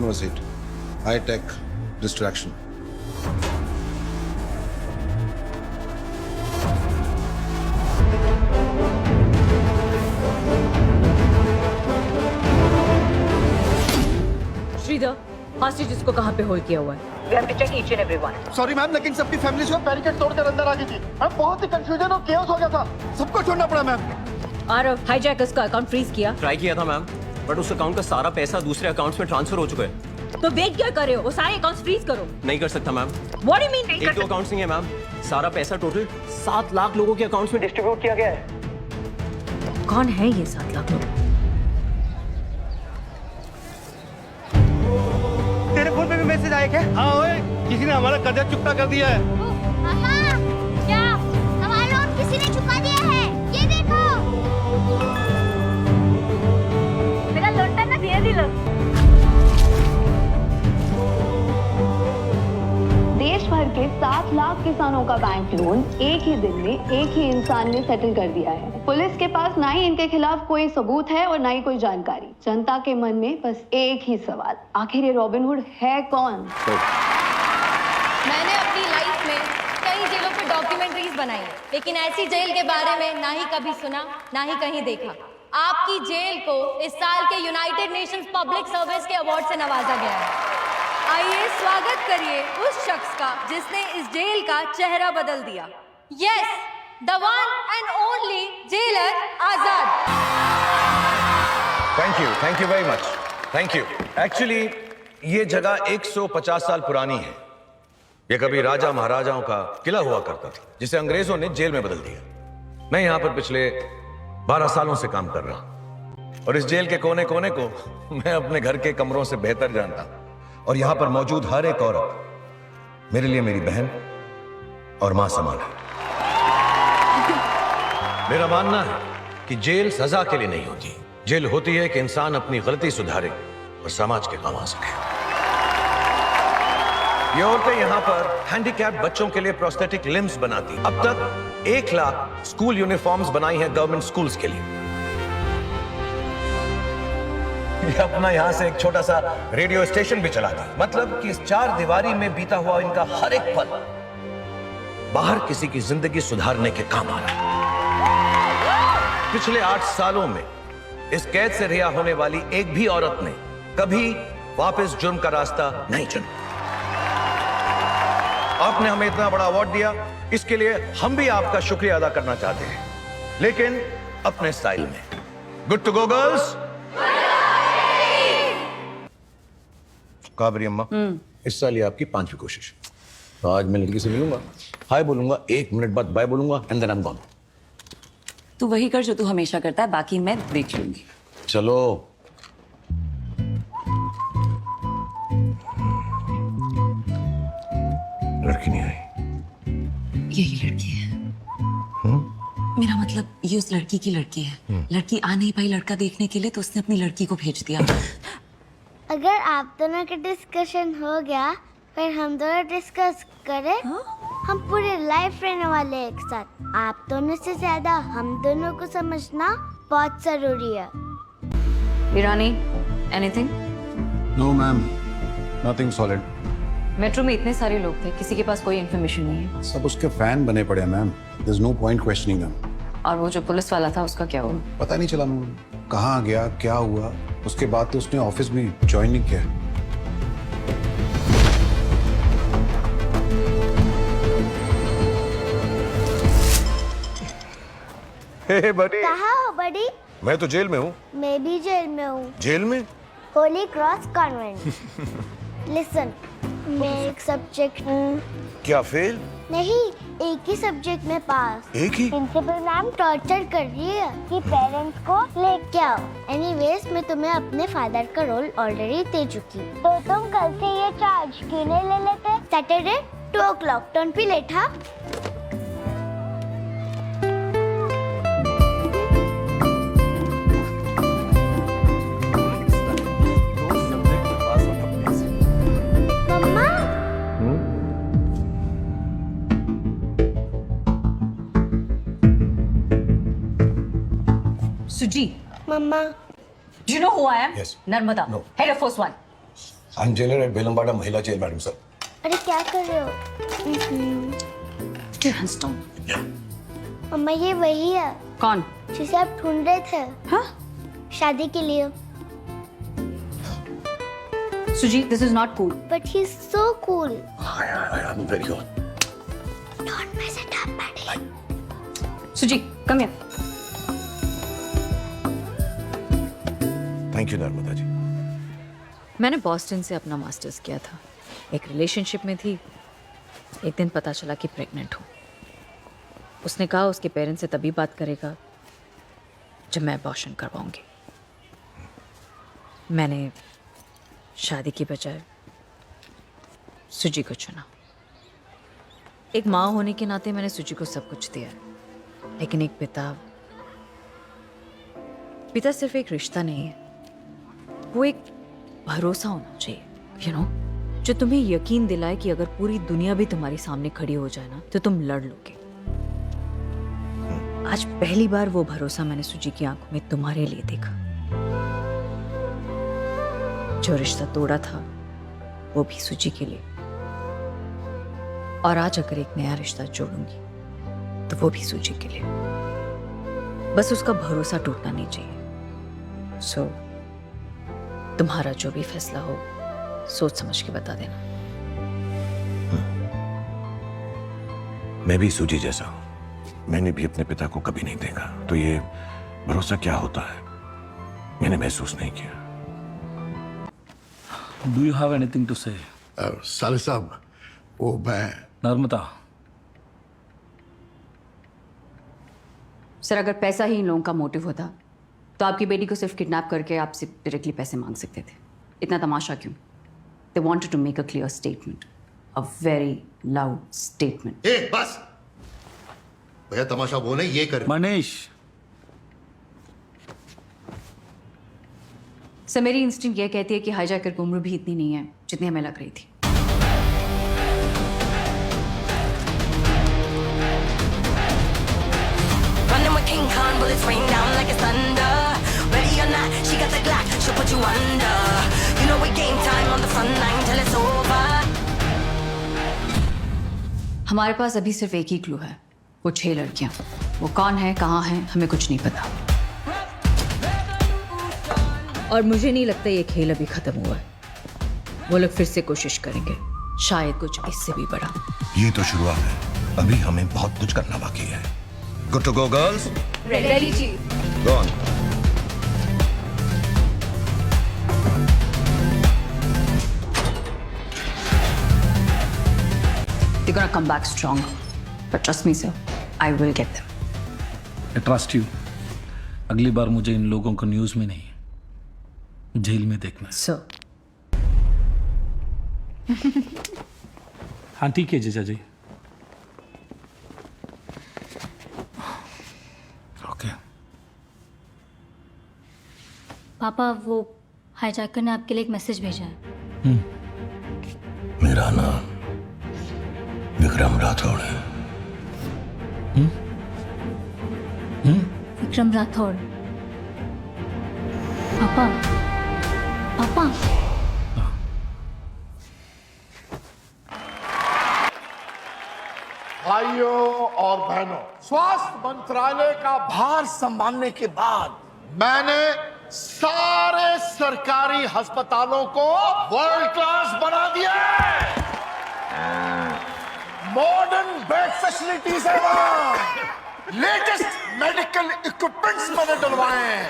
No seat, high tech distraction. Shridhar, hostages को कहाँ पे होल्ड किया हुआ है? We have to check each and every one. Sorry ma'am, लेकिन सबकी फैमिली जो बैरिकेड तोड़कर अंदर आ गई थी। मैम बहुत ही कंफ्यूजन और केओस हो गया था, सबको छोड़ना पड़ा मैम। आरव, हाईजैकर्स का अकाउंट फ्रीज किया। ट्राई किया था मैम, बट उस अकाउंट का सारा पैसा दूसरे अकाउंट्स में ट्रांसफर हो चुका है। तो वेट क्या कर रहे हो? वो सारे अकाउंट्स फ्रीज करो। नहीं कर सकता ma'am. What do you mean नहीं कर एक दो अकाउंट्स नहीं है मैम, सारा पैसा टोटल 7 लाख लोगों के अकाउंट्स में डिस्ट्रीब्यूट किया गया है। सकते? कौन है ये 7 लाख लोग? तेरे फोन पे भी मैसेज आया क्या? हाँ ओए, किसी ने हमारा कर्जा चुकता कर दिया है। पापा, क्या? हमारा लोन किसी ने चुका दिया है, ये देखो। मेरा लोन ना दिया दिलो। देश भर के 7 लाख किसानों का बैंक लोन एक ही दिन में एक ही इंसान ने सेटल कर दिया है। पुलिस के पास ना ही इनके खिलाफ कोई सबूत है और ना ही कोई जानकारी। जनता के मन में बस एक ही सवाल, आखिर ये रॉबिनहुड है कौन? मैंने अपनी लाइफ में कई जेलों पर डॉक्यूमेंट्रीज बनाई, लेकिन ऐसी जेल के बारे में ना ही कभी सुना, ना ही कहीं देखा। आपकी जेल को इस साल के यूनाइटेड नेशंस पब्लिक सर्विस के अवार्ड से नवाजा गया है। आइए स्वागत करिए उस शख्स का जिसने इस जेल का चेहरा बदल दिया। Yes, the one and only jailer Azad. Thank you very much, thank you. Actually ये जगह 150 साल पुरानी है। ये कभी राजा महाराजाओं का किला हुआ करता था, जिसे अंग्रेजों ने जेल में बदल दिया। मैं यहां पर पिछले 12 सालों से काम कर रहा हूं और इस जेल के कोने कोने को मैं अपने घर के कमरों से बेहतर जानता हूं। और यहां पर मौजूद हर एक औरत मेरे लिए मेरी बहन और मां समान है। मेरा मानना है कि जेल सजा के लिए नहीं होती, जेल होती है कि इंसान अपनी गलती सुधारे और समाज के काम आ सके। ये औरतें यहां पर हैंडीकैप बच्चों के लिए प्रोस्थेटिक लिम्स बनाती। अब तक 1 लाख स्कूल यूनिफॉर्म्स बनाई हैं गवर्नमेंट स्कूल्स के लिए। ये अपना यहां से एक छोटा सा रेडियो स्टेशन भी चलाती, मतलब कि इस 4 दीवारी में बीता हुआ इनका हर एक पल बाहर किसी की जिंदगी सुधारने के काम आ रहा है। पिछले 8 सालों में इस कैद से रिहा होने वाली एक भी औरत ने कभी वापस जुर्म का रास्ता नहीं चुना। आपने हमें इतना बड़ा अवार्ड दिया, इसके लिए हम भी आपका शुक्रिया अदा करना चाहते हैं, लेकिन अपने स्टाइल में। Good to go girls. Kabari अम्मा, इस साल ये आपकी 5वीं कोशिश। तो आज मैं लड़की से मिलूंगा, हाय बोलूंगा, 1 मिनट बाद बाय बोलूंगा and then I am gone. तू वही कर जो तू हमेशा करता है, बाकी मैं देख लूंगी। चलो। लड़की नहीं आई। यही लड़की है। मेरा मतलब ये उस लड़की की लड़की है। लड़की आ नहीं पाई लड़का देखने के लिए, तो उसने अपनी लड़की को भेज दिया। अगर आप दोनों का डिस्कशन हो गया, फिर हम दोनों डिस्कस करें। हम पूरे लाइफ रहने वाले हैं एक साथ। आप दोनों से ज्यादा हम दोनों को समझना बहुत जरूरी है। Irani, anything? No ma'am, nothing solid. Metro में इतने सारे लोग थे, किसी के पास कोई इन्फॉर्मेशन नहीं है। सब उसके फैन बने पड़े हैं ma'am, there is no point questioning them. और वो जो पुलिस वाला था, उसका क्या हुआ? पता नहीं चला मैम, कहाँ गया, क्या हुआ। उसके बाद तो उसने ऑफिस भी ज्वाइन नहीं किया। हे बड़ी। कहाँ हो बड़ी? मैं तो जेल में हूँ। मैं भी जेल में हूँ। जेल में? Holi cross convent. लिसन, मैं एक सब्जेक्ट क्या फेल? नहीं, एक ही सब्जेक्ट में पास। एक ही? प्रिंसिपल मैम टॉर्चर कर रही है कि पेरेंट्स को लेके आओ। एनीवेज, मैं तुम्हें अपने फादर का रोल ऑलरेडी दे चुकी। तो तुम कल से ये चार्ज क्यों नहीं ले लेते? Saturday 2 o'clock, don't be late. हाँ, मम्मा। सुजी, मम्मा, do you know who I am? Yes. Narmada, No. head of Force 1. I am jailer at Belambada महिला जेल मैडम सर। अरे क्या कर रहे हो? मम्मा ये वही है। कौन? जिसे आप ढूंढ रहे थे। हाँ? शादी के लिए। Sujit, this is not cool. But he's so cool. I am very good. Don't mess it up, buddy. Sujit, come here. Thank you Narmada ji. मैंने बॉस्टन से अपना मास्टर्स किया था। एक रिलेशनशिप में थी। एक दिन पता चला कि प्रेग्नेंट हूँ। उसने कहा उसके पेरेंट्स से तभी बात करेगा जब मैं अबॉर्शन करवाऊंगी। मैंने शादी की बजाय सुजी को चुना। एक माँ होने के नाते मैंने सुजी को सब कुछ दिया, लेकिन एक पिता सिर्फ एक रिश्ता नहीं है, वो एक भरोसा होना चाहिए, यू नो, जो तुम्हें यकीन दिलाए कि अगर पूरी दुनिया भी तुम्हारे सामने खड़ी हो जाए ना तो तुम लड़ लोगे। आज पहली बार वो भरोसा मैंने सुजी की आंखों में तुम्हारे लिए देखा। जो रिश्ता तोड़ा था वो भी सुजी के लिए, और आज अगर एक नया रिश्ता जोड़ूंगी तो वो भी सुजी के लिए। बस उसका भरोसा टूटना नहीं चाहिए। सो तुम्हारा जो भी फैसला हो सोच समझ के बता देना। मैं भी सूजी जैसा हूं। मैंने भी अपने पिता को कभी नहीं देखा, तो ये भरोसा क्या होता है मैंने महसूस नहीं किया। Do you have anything to say? साले साहब, वो मैं नर्मदा, सर अगर पैसा ही इन लोगों का मोटिव होता तो आपकी बेटी को सिर्फ किडनैप करके आपसे डायरेक्टली पैसे मांग सकते थे। इतना तमाशा क्यों? They wanted to make a clear statement, a very loud statement. बस भैया, तमाशा बोले ये कर। मनीष, सर मेरी इंस्टिंक्ट ये कहती है कि हाईजैकर की उम्र भी इतनी नहीं है जितनी हमें लग रही थी। हमारे पास अभी सिर्फ एक ही क्लू है, वो 6 लड़कियां। वो कौन है, कहाँ है, हमें कुछ नहीं पता। और मुझे नहीं लगता ये खेल अभी खत्म हुआ है। वो लोग फिर से कोशिश करेंगे, शायद कुछ इससे भी बड़ा। ये तो शुरुआत है, अभी हमें बहुत कुछ करना बाकी है। Good to go girls? Ready जी। Go on. They're gonna come back strong, but trust me sir, I will get them. I trust you. अगली बार मुझे इन लोगों को न्यूज में नहीं, जेल में देखना है। So, हाँ ठीक है जीजा जी। ओके। पापा, वो हाईजैकर ने आपके लिए एक मैसेज भेजा है। मेरा नाम विक्रम राठौड़ है। विक्रम राठौड़? पापा, पापा। भाइयों और बहनों, स्वास्थ्य मंत्रालय का भार संभालने के बाद मैंने सारे सरकारी अस्पतालों को वर्ल्ड क्लास बना दिया है। मॉडर्न बेड फैसिलिटीज है वहां, लेटेस्ट मेडिकल इक्विपमेंट्स मैंने डलवाए हैं,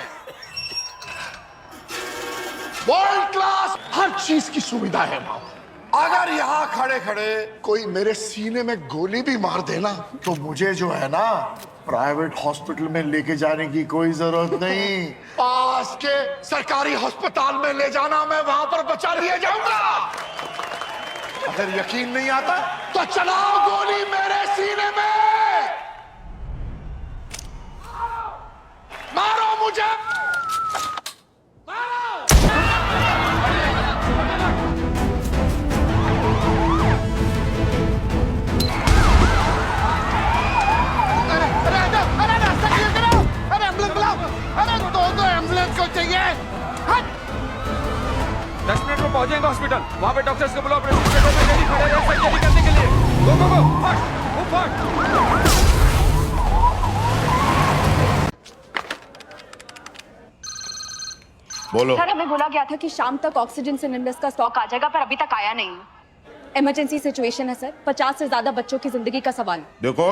वर्ल्ड क्लास हर चीज की सुविधा है वहां। अगर यहाँ खड़े खड़े कोई मेरे सीने में गोली भी मार देना तो मुझे जो है ना प्राइवेट हॉस्पिटल में लेके जाने की कोई जरूरत नहीं, पास के सरकारी अस्पताल में ले जाना, मैं वहां पर बचा लिया जाऊंगा। अगर यकीन नहीं आता तो चलाओ गोली मेरे सीने में, मारो मुझे, मारो। एम्बुलेंस को चाहिए। 10 मिनट में पहुंचेंगे हॉस्पिटल, वहाँ पे डॉक्टर्स को बुलाओ, ऑपरेशन थिएटर में रेडी खड़े रहे सर्जरी करने के लिए। गो गो गो, फट, मूव फट। बोलो। सर हमें बोला गया था कि शाम तक ऑक्सीजन सिलेंडर्स का स्टॉक आ जाएगा, पर अभी तक आया नहीं है। इमरजेंसी सिचुएशन है सर, 50 से ज्यादा बच्चों की जिंदगी का सवाल। देखो,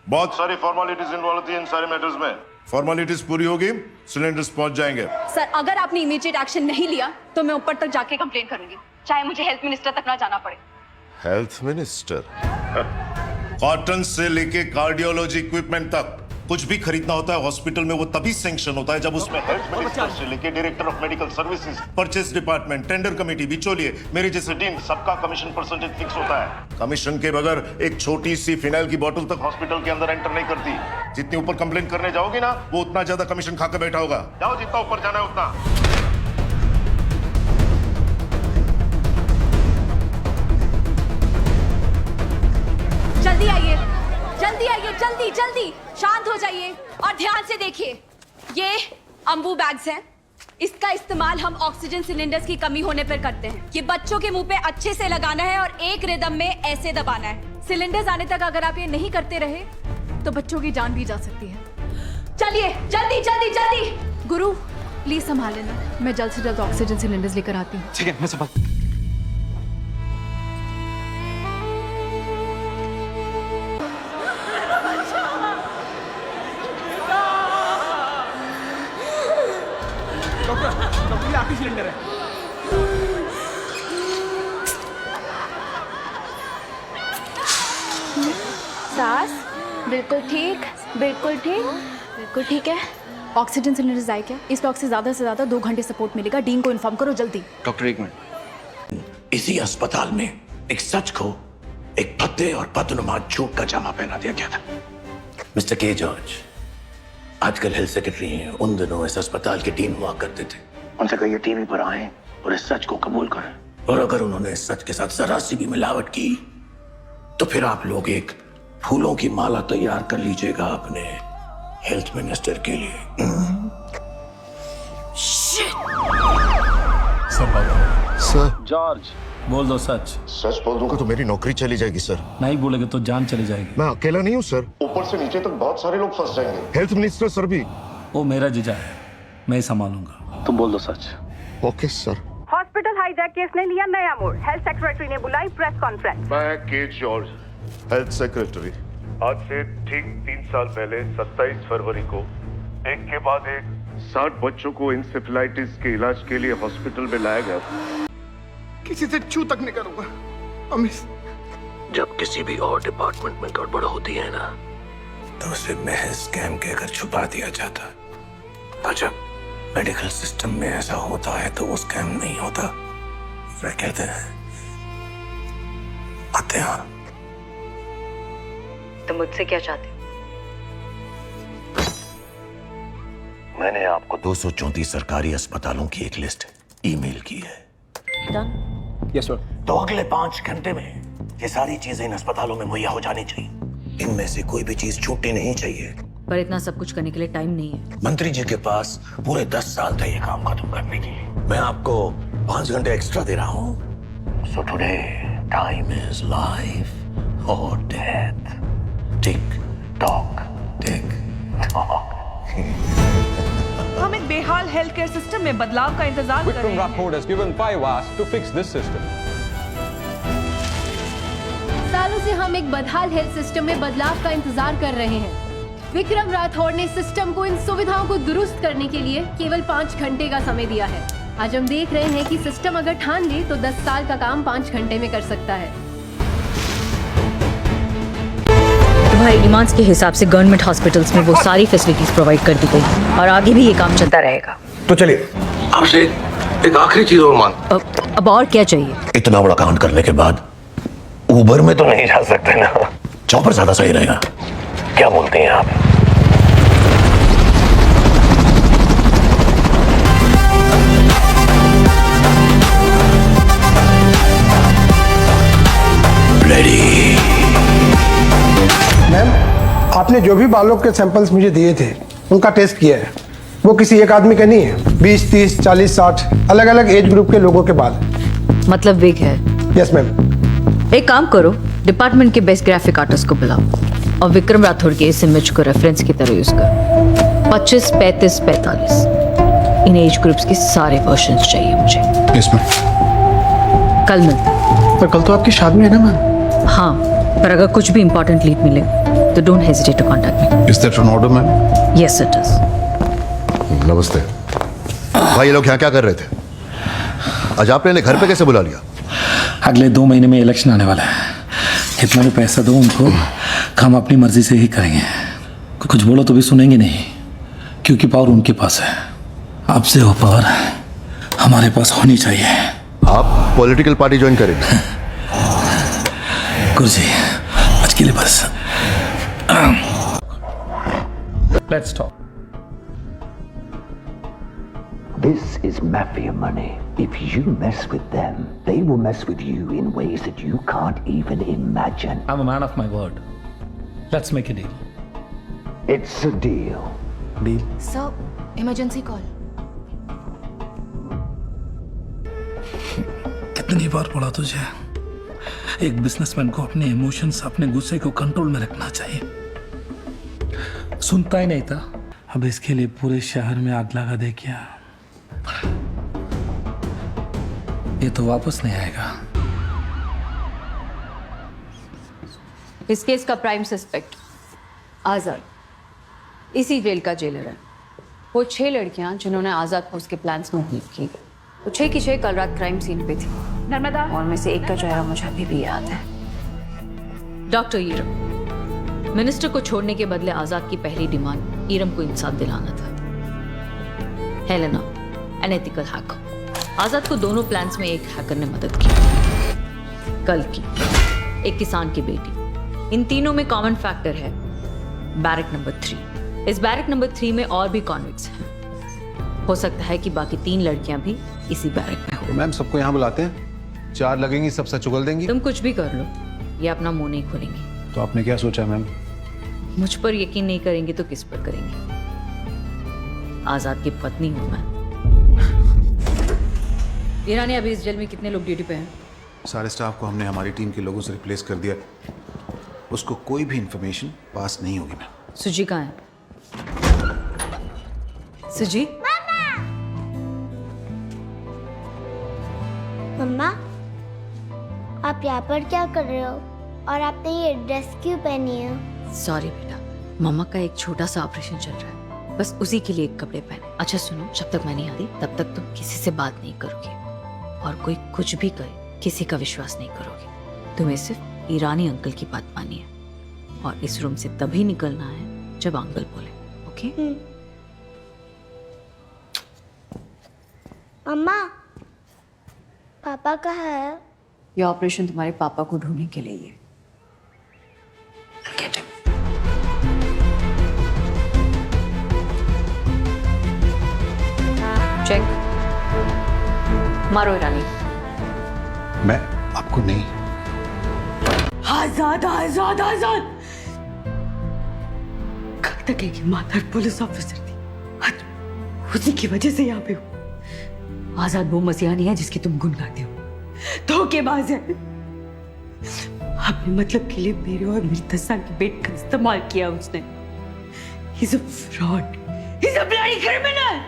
बहुत सारी फॉर्मेलिटीज इन्वॉल्व होती है इन सारे मैटर्स में। फॉर्मेलिटीज पूरी होगी, सिलेंडर्स पहुंच जाएंगे। सर अगर आपने इमीडिएट एक्शन नहीं लिया तो मैं ऊपर तक जाके कंप्लेन करूंगी, चाहे मुझे हेल्थ मिनिस्टर तक ना जाना पड़े। Health minister? कॉटन से लेके कार्डियोलॉजी इक्विपमेंट तक कुछ भी खरीदना होता है हॉस्पिटल में, वो तभी सैंक्शन होता है जब उसमें हेल्थ मिनिस्टर से लेके director of medical services, purchase department, tender committee, बिचौलिए, मेरे जैसे डीन, सबका कमीशन परसेंटेज फिक्स होता है। कमीशन के बगैर एक छोटी सी फिनाइल की बोतल तक हॉस्पिटल के अंदर एंटर नहीं करती। जितनी ऊपर कंप्लेन करने जाओगी ना, वो उतना ज्यादा कमीशन खा के बैठा होगा। जाओ, जितना ऊपर जाना है उतना। जल्दी आइए, जल्दी आइए, जल्दी जल्दी, शांत हो जाइए और ध्यान से देखिए। ये अम्बू बैग्स हैं, इसका इस्तेमाल हम ऑक्सीजन सिलेंडर्स की कमी होने पर करते हैं। ये बच्चों के मुंह पे अच्छे से लगाना है और एक रिदम में ऐसे दबाना है। सिलेंडर्स आने तक अगर आप ये नहीं करते रहे तो बच्चों की जान भी जा सकती है। चलिए जल्दी जल्दी जल्दी। गुरु प्लीज संभाल लेना, मैं जल्द से जल्द ऑक्सीजन सिलेंडर्स लेकर आती हूँ। ठीक है, मैं संभाल। डॉक्टर ये आखिरी सिलेंडर है। सास बिल्कुल ठीक, बिल्कुल ठीक, बिल्कुल ठीक है। ऑक्सीजन सिलेंडर्स आए क्या? इस ब्लॉक से ज्यादा 2 घंटे सपोर्ट मिलेगा। डीन को इन्फॉर्म करो जल्दी। डॉक्टर एक मिनट। इसी अस्पताल में एक सच को एक भद्दे और बदनुमा झूठ का जामा पहना दिया गया था। मिस्टर के जॉर्ज आजकल हेल्थ सेक्रेटरी हैं, उन दिनों इस अस्पताल के डीन हुआ करते थे। उनसे कहिए टीवी पर आए और इस सच को कबूल करें, और अगर उन्होंने इस सच के साथ जरा सी भी मिलावट की तो फिर आप लोग एक फूलों की माला तैयार कर लीजिएगा अपने हेल्थ मिनिस्टर के लिए। सर जॉर्ज बोल दो सच। सच बोल दूंगा तो मेरी नौकरी चली जाएगी सर। नहीं बोलेगे तो जान चली जाएगी। मैं अकेला नहीं हूँ सर, ऊपर से नीचे तक बहुत सारे लोग फंस जाएंगे। हेल्थ मिनिस्टर सर भी। वो मेरा जीजा है, मैं संभालूंगा। तुम बोल दो सच। Okay sir. Hospital hijack case ने लिया नया मोड़, हेल्थ सेक्रेटरी ने बुलाई प्रेस कॉन्फ्रेंस। मैं के जॉर्ज, हेल्थ सेक्रेटरी। आज से ठीक 3 साल पहले 27 फरवरी को एक के बाद एक 60 बच्चों को इंसेफेलाइटिस के इलाज के लिए हॉस्पिटल में लाया गया। किसी से छू तक नहीं करूंगा। अमित, जब किसी भी और डिपार्टमेंट में गड़बड़ होती है ना, तो उसे महज स्कैम कहकर छुपा दिया जाता, और जब मेडिकल सिस्टम में ऐसा होता है तो वो स्कैम नहीं होता, वे कहते हैं हत्या। तो मुझसे क्या चाहते हो? मैंने आपको 234 सरकारी अस्पतालों की एक लिस्ट ईमेल की है। Yes sir. तो अगले 5 घंटे में ये सारी चीजें इन अस्पतालों में मुहैया हो जानी चाहिए। इनमें से कोई भी चीज छूटनी नहीं चाहिए। पर इतना सब कुछ करने के लिए टाइम नहीं है। मंत्री जी के पास पूरे 10 साल थे ये काम खत्म करने के लिए। मैं आपको 5 घंटे एक्स्ट्रा दे रहा हूँ। So today time is life और death. Tick tock, tick tock. हम एक बेहाल हेल्थ केयर सिस्टम में बदलाव का इंतजार कर रहे हैं। Rapport has given 5 hours to fix this system. सालों से हम एक बदहाल हेल्थ सिस्टम में बदलाव का इंतजार कर रहे हैं। विक्रम राठौड़ ने सिस्टम को इन सुविधाओं को दुरुस्त करने के लिए केवल 5 घंटे का समय दिया है। आज हम देख रहे हैं कि सिस्टम अगर ठान ले तो 10 साल का काम 5 घंटे में कर सकता है। तुम्हारी डिमांड्स के हिसाब से गवर्नमेंट हॉस्पिटल्स में वो सारी फैसिलिटीज प्रोवाइड कर दी गई और आगे भी ये काम चलता रहेगा। तो चलिए आपसे एक आखिरी चीज और मांग। अब और क्या चाहिए? इतना बड़ा कांड करने के बाद ऊबर में तो नहीं जा सकते ना, चौपर ज्यादा सही रहेगा। क्या बोलते हैं आप? रेडी। मैम, आपने जो भी बालों के सैंपल्स मुझे दिए थे उनका टेस्ट किया है। वो किसी एक आदमी के नहीं है, 20, 30, 40, 60 अलग अलग एज ग्रुप के लोगों के बाल। मतलब विग है। Yes ma'am. एक काम करो, डिपार्टमेंट के बेस्ट ग्राफिक आर्टिस्ट को बुलाओ और विक्रम राठौड़ के इस इमेज को रेफरेंस की तरह यूज करो। 25, 35, 45 इन एज ग्रुप्स के सारे वर्जन्स चाहिए मुझे। Yes ma'am. कल मिलते हैं। पर कल तो आपकी शादी है ना मैम? हाँ, पर अगर कुछ भी इंपॉर्टेंट लीड मिले तो don't hesitate to contact me. Is that an order ma'am? Yes it is. नमस्ते भाई। ये लोग यहाँ क्या कर रहे थे? आज आपने इन्हें घर पे कैसे बुला लिया? अगले 2 महीने में इलेक्शन आने वाला है, इतना भी पैसा दो उनको, काम अपनी मर्जी से ही करेंगे। कुछ बोलो तो भी सुनेंगे नहीं, क्योंकि पावर उनके पास है। आपसे वो पावर हमारे पास होनी चाहिए। आप पॉलिटिकल पार्टी ज्वाइन करेंगे? कुर्सी आज के लिए बस। Let's talk. This is mafia money. If you mess with them, they will mess with you in ways that you can't even imagine. I'm a man of my word. Let's make a deal. It's a deal. Deal? Sir, emergency call. कितनी बार बोला तुझे, एक businessman को अपने emotions, अपने गुस्से को control में रखना चाहिए। सुनता ही नहीं था। अब इसके लिए पूरे शहर में आग लगा दे क्या? ये तो वापस नहीं आएगा। इस केस का प्राइम सस्पेक्ट आजाद इसी जेल का जेलर है। वो 6 लड़कियां जिन्होंने आजाद को उसके प्लान्स में हेल्प की, वो 6 की 6 कल रात क्राइम सीन पे थी। नर्मदा। और में से एक का चेहरा मुझे अभी भी याद है। डॉक्टर ईरम, मिनिस्टर को छोड़ने के बदले आजाद की पहली डिमांड ईरम को इंसाफ दिलाना था। Helena, an ethical hacker. Azad को दोनों प्लान्स में एक हैकर ने मदद की, कल की, एक किसान की बेटी। इन तीनों में कॉमन फैक्टर है बैरक नंबर 3। इस बैरक नंबर 3 में और भी कॉन्विक्ट्स हैं। हो सकता है कि बाकी 3 लड़कियां भी इसी बैरक में हो। मैम सबको यहाँ बुलाते हैं, 4 लगेंगी, सब सच उगल देंगी। तुम कुछ भी कर लो, ये अपना मुंह नहीं खोलेंगी। तो आपने क्या सोचा मैम? मुझ पर यकीन नहीं करेंगे तो किस पर करेंगे? आजाद की पत्नी हूं मैं। ईरानी, अभी इस जेल में कितने लोग ड्यूटी पे हैं? सारे स्टाफ को हमने हमारी टीम के लोगों से रिप्लेस कर दिया। उसको कोई भी इंफॉर्मेशन पास नहीं होगी मैम। सुजी कहाँ है? सुजी? मम्मा, आप यहाँ पर क्या कर रहे हो? और आपने ये ड्रेस क्यों पहनी है? सॉरी बेटा, मम्मा का एक छोटा सा ऑपरेशन चल रहा है, बस उसी के लिए एक कपड़े पहने। अच्छा सुनो, जब तक मैं नहीं आती तब तक तुम किसी से बात नहीं करोगे, और कोई कुछ भी करे किसी का विश्वास नहीं करोगे। तुम्हें सिर्फ ईरानी अंकल की बात मानी है, और इस रूम से तभी निकलना है जब अंकल बोले। ओके? मम्मा, पापा कहाँ है? ये ऑपरेशन तुम्हारे पापा को ढूंढने के लिए है। चेक मारो ईरानी। मैं आपको नहीं। आजाद आजाद आजाद। कब तक एक ईमानदार पुलिस ऑफिसर थी, आज उसी की वजह से यहाँ पे हूँ। आजाद वो मसीहा नहीं है जिसकी तुम गुण गाते हो, धोखेबाज है। अपने मतलब के लिए मेरे और मेरी 10 साल की बेटी का इस्तेमाल किया उसने। He's a fraud. He's a bloody criminal.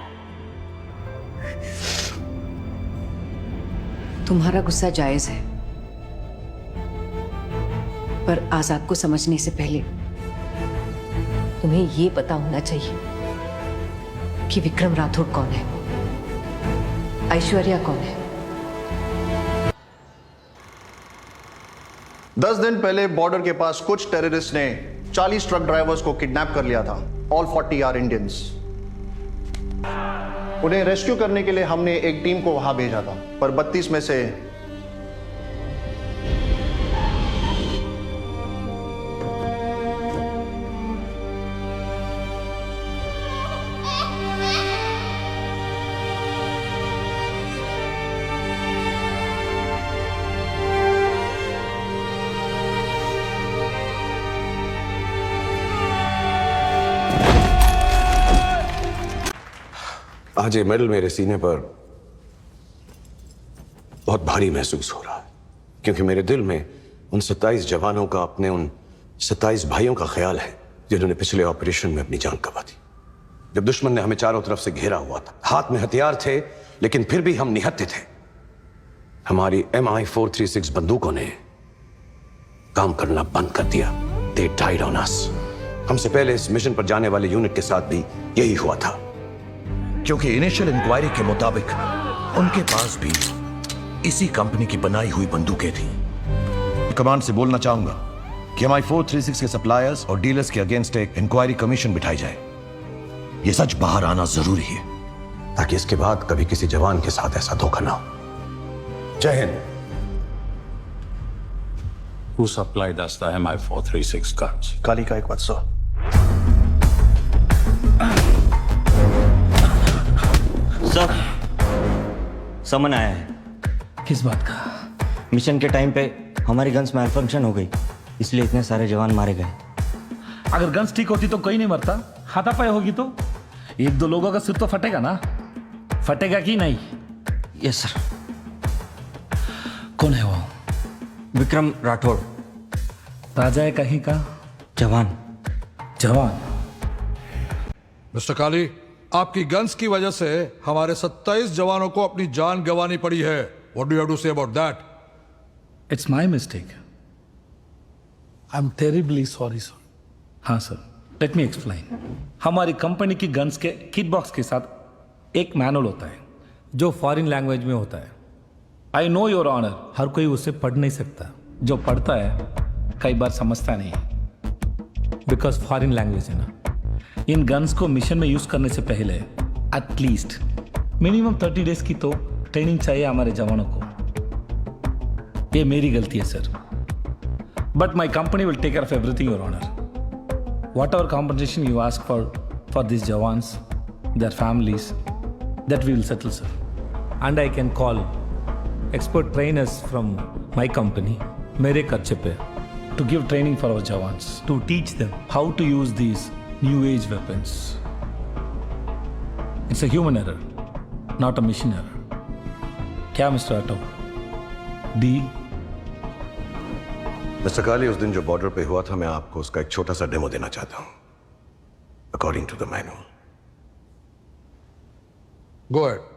तुम्हारा गुस्सा जायज है, पर आजाद को समझने से पहले तुम्हें ये पता होना चाहिए कि विक्रम राठौड़ कौन है, ऐश्वर्या कौन है। 10 दिन पहले बॉर्डर के पास कुछ टेररिस्ट ने 40 ट्रक ड्राइवर्स को किडनैप कर लिया था। All 40 are Indians. उन्हें रेस्क्यू करने के लिए हमने एक टीम को वहां भेजा था, पर 32 में से आज ये मेडल मेरे सीने पर बहुत भारी महसूस हो रहा है, क्योंकि मेरे दिल में उन 27 जवानों का, अपने उन 27 भाइयों का ख्याल है जिन्होंने पिछले ऑपरेशन में अपनी जान गंवा दी। जब दुश्मन ने हमें चारों तरफ से घेरा हुआ था, हाथ में हथियार थे, लेकिन फिर भी हम निहत्थे थे। हमारी MI436 बंदूकों ने काम करना बंद कर दिया। They died on us। हमसे पहले इस मिशन पर जाने वाले यूनिट के साथ भी यही हुआ था, क्योंकि इनिशियल इंक्वायरी के मुताबिक उनके पास भी इसी कंपनी की बनाई हुई बंदूकें थी। कमांड से बोलना चाहूंगा कि MI436 के सप्लायर्स और डीलर्स के अगेंस्ट एक इंक्वायरी कमीशन बिठाई जाए। यह सच बाहर आना जरूरी है, ताकि इसके बाद कभी किसी जवान के साथ ऐसा धोखा ना हो। जय Hind. Who supplied us the MI436 guns? काली का एक बात सर। सर, समन आया है। किस बात का? मिशन के टाइम पे हमारी गन्स मैल फंक्शन हो गई, इसलिए इतने सारे जवान मारे गए। अगर गन्स ठीक होती तो कोई नहीं मरता। हाथापाई होगी तो 1-2 लोगों का सिर तो फटेगा ना। फटेगा कि नहीं? Yes sir. कौन है वो? विक्रम राठौड़। राजा है कहीं का? जवान। जवान। मिस्टर काली, आपकी गन्स की वजह से हमारे 27 जवानों को अपनी जान गंवानी पड़ी है। What do you have to say about that? It's my mistake. I'm terribly sorry, sir. हाँ सर, लेट मी एक्सप्लेन। हमारी कंपनी की गन्स के किट बॉक्स के साथ एक मैनुअल होता है जो फॉरेन लैंग्वेज में होता है। आई नो योर ऑनर, हर कोई उसे पढ़ नहीं सकता। जो पढ़ता है कई बार समझता नहीं है, बिकॉज फॉरेन लैंग्वेज है ना। इन गन्स को मिशन में यूज करने से पहले एटलीस्ट मिनिमम 30 डेज की तो ट्रेनिंग चाहिए हमारे जवानों को। ये मेरी गलती है sir, but my company will take care of everything your honour. Whatever compensation you ask for this jawans, their families, that we will settle sir. And I can call expert trainers from my company मेरे खर्चे पे to give training for our Jawans, to teach them how to use these new age weapons. It's a human error, not a mission error. क्या mister Rathore? Deal? Mister काली, उस दिन जो border पे हुआ था, मैं आपको उसका एक छोटा सा डेमो देना चाहता हूं, according to the manual. Go ahead.